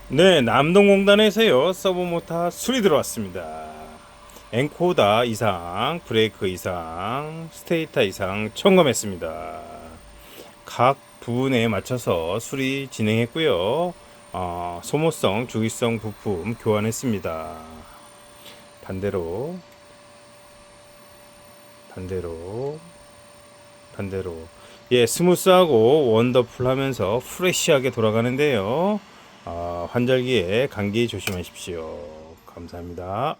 네, 남동공단에서요 서브모터 수리 들어왔습니다. 엔코더 이상, 브레이크 이상, 스테이터 이상 점검했습니다. 각 부분에 맞춰서 수리 진행했고요. 소모성, 주기성 부품 교환했습니다. 반대로, 반대로, 반대로. 예, 스무스하고 원더풀하면서 프레시하게 돌아가는데요. 환절기에 감기 조심하십시오. 감사합니다.